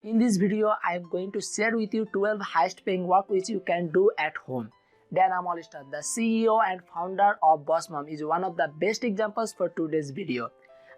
In this video, I am going to share with you 12 highest paying work which you can do at home. Dan Amolister, the CEO and founder of Boss Mom, is one of the best examples for today's video.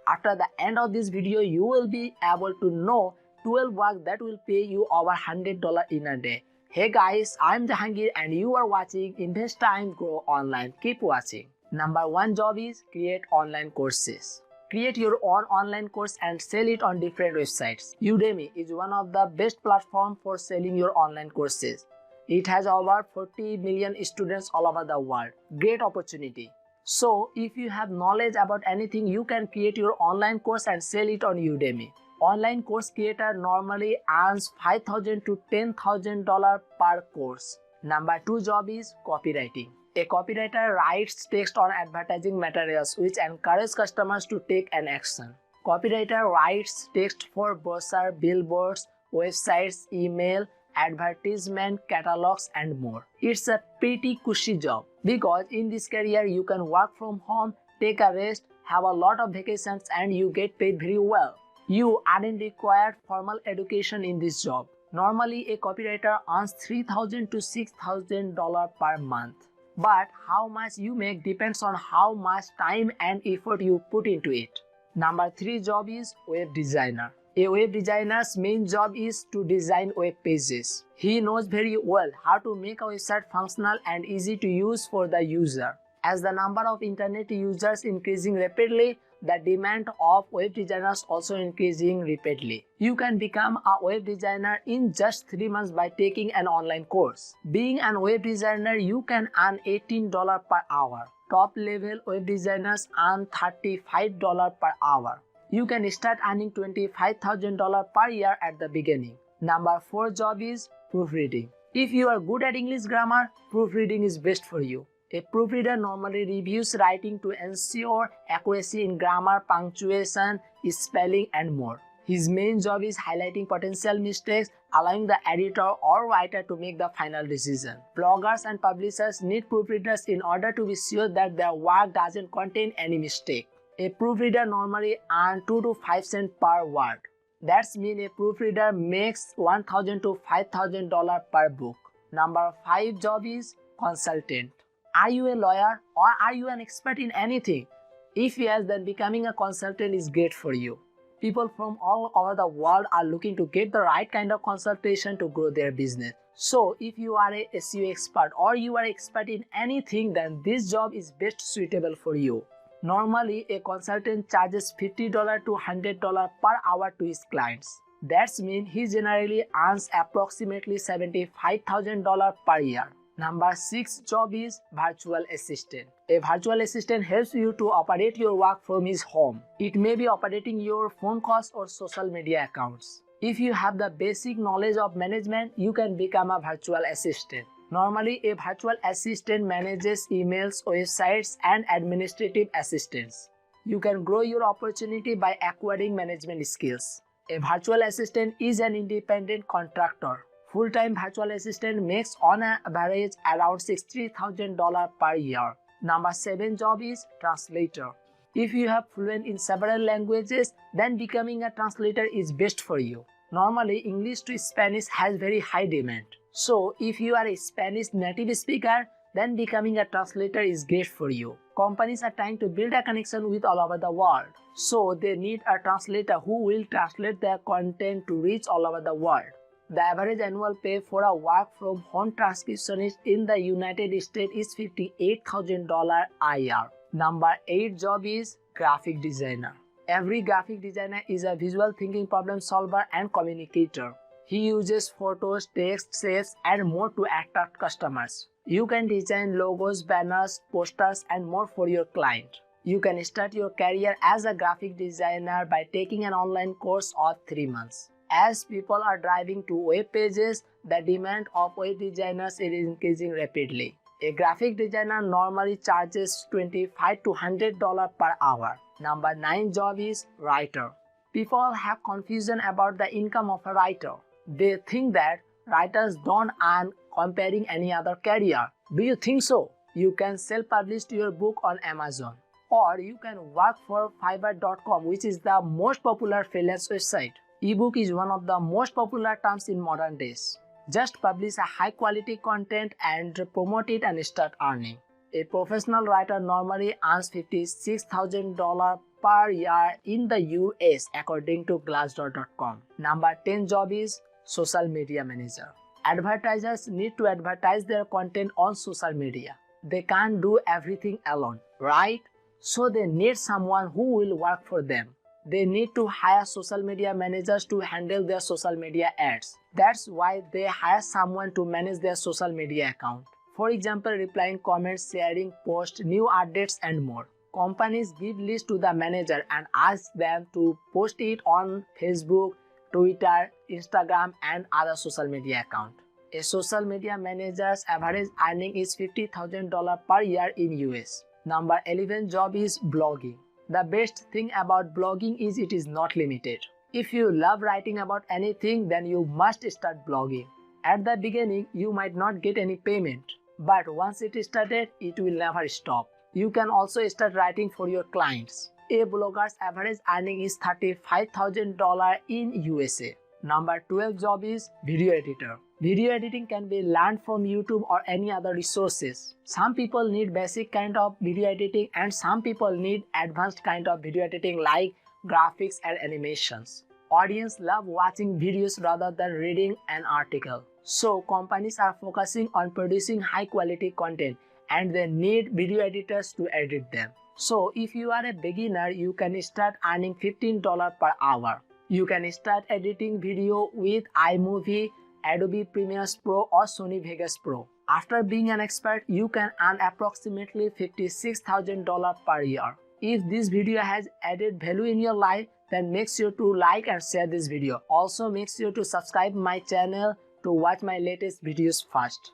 After the end of this video, you will be able to know 12 work that will pay you over $100 in a day. Hey guys, I'm Jahangir and you are watching Invest Time Grow Online. Keep watching. Number 1 job is create online courses. Create your own online course and sell it on different websites. Udemy is one of the best platforms for selling your online courses. It has over 40 million students all over the world. Great opportunity. So, if you have knowledge about anything, you can create your online course and sell it on Udemy. Online course creator normally earns $5,000 to $10,000 per course. Number 2 job is copywriting. A copywriter writes text on advertising materials which encourage customers to take an action. Copywriter writes text for brochure, billboards, websites, email, advertisement, catalogs and more. It's a pretty cushy job because in this career you can work from home, take a rest, have a lot of vacations and you get paid very well. You aren't required formal education in this job. Normally a copywriter earns $3,000 to $6,000 per month. But how much you make depends on how much time and effort you put into it. Number 3 job is web designer. A web designer's main job is to design web pages. He knows very well how to make a website functional and easy to use for the user. As the number of internet users increasing rapidly, the demand of web designers also increasing rapidly. You can become a web designer in just 3 months by taking an online course. Being a web designer, you can earn $18 per hour. Top level web designers earn $35 per hour. You can start earning $25,000 per year at the beginning. Number 4 job is proofreading. If you are good at English grammar, proofreading is best for you. A proofreader normally reviews writing to ensure accuracy in grammar, punctuation, spelling and more. His main job is highlighting potential mistakes, allowing the editor or writer to make the final decision. Bloggers and publishers need proofreaders in order to be sure that their work doesn't contain any mistake. A proofreader normally earns 2 to 5 cents per word. That means a proofreader makes $1,000 to $5,000 per book. Number 5 job is consultant. Are you a lawyer or are you an expert in anything? If yes, then becoming a consultant is great for you. People from all over the world are looking to get the right kind of consultation to grow their business. So, if you are a SEO expert or you are an expert in anything, then this job is best suitable for you. Normally, a consultant charges $50 to $100 per hour to his clients. That means he generally earns approximately $75,000 per year. Number 6 job is virtual assistant. A virtual assistant helps you to operate your work from his home. It may be operating your phone calls or social media accounts. If you have the basic knowledge of management, you can become a virtual assistant. Normally, a virtual assistant manages emails, websites, and administrative assistants. You can grow your opportunity by acquiring management skills. A virtual assistant is an independent contractor. Full-time virtual assistant makes on average around $60,000 per year. Number 7 job is translator. If you have fluent in several languages, then becoming a translator is best for you. Normally, English to Spanish has very high demand. So, if you are a Spanish native speaker, then becoming a translator is great for you. Companies are trying to build a connection with all over the world. So, they need a translator who will translate their content to reach all over the world. The average annual pay for a work-from-home transcriptionist in the United States is $58,000 a year. Number 8 job is graphic designer. Every graphic designer is a visual thinking problem solver and communicator. He uses photos, text, shapes, and more to attract customers. You can design logos, banners, posters, and more for your client. You can start your career as a graphic designer by taking an online course of 3 months. As people are driving to web pages, the demand of web designers is increasing rapidly. A graphic designer normally charges $25 to $100 per hour. Number 9 job is writer. People have confusion about the income of a writer. They think that writers don't earn comparing any other career. Do you think so? You can self-publish your book on Amazon. Or you can work for Fiverr.com, which is the most popular freelance website. Ebook is one of the most popular terms in modern days. Just publish a high quality content and promote it and start earning. A professional writer normally earns $56,000 per year in the US according to Glassdoor.com. Number 10 job is social media manager. Advertisers need to advertise their content on social media. They can't do everything alone, right? So they need someone who will work for them. They need to hire social media managers to handle their social media ads. That's why they hire someone to manage their social media account. For example, replying comments, sharing posts, new updates and more. Companies give lists to the manager and ask them to post it on Facebook, Twitter, Instagram and other social media accounts. A social media manager's average earning is $50,000 per year in US. Number 11 job is blogging. The best thing about blogging is it is not limited. If you love writing about anything, then you must start blogging. At the beginning, you might not get any payment, but once it is started, it will never stop. You can also start writing for your clients. A blogger's average earning is $35,000 in USA. Number 12 job is video editor. Video editing can be learned from YouTube or any other resources. Some people need basic kind of video editing and some people need advanced kind of video editing like graphics and animations. Audience love watching videos rather than reading an article. So companies are focusing on producing high quality content and they need video editors to edit them. So if you are a beginner, you can start earning $15 per hour. You can start editing video with iMovie, Adobe Premiere Pro or Sony Vegas Pro. After being an expert, you can earn approximately $56,000 per year. If this video has added value in your life, then make sure to like and share this video. Also make sure to subscribe my channel to watch my latest videos first.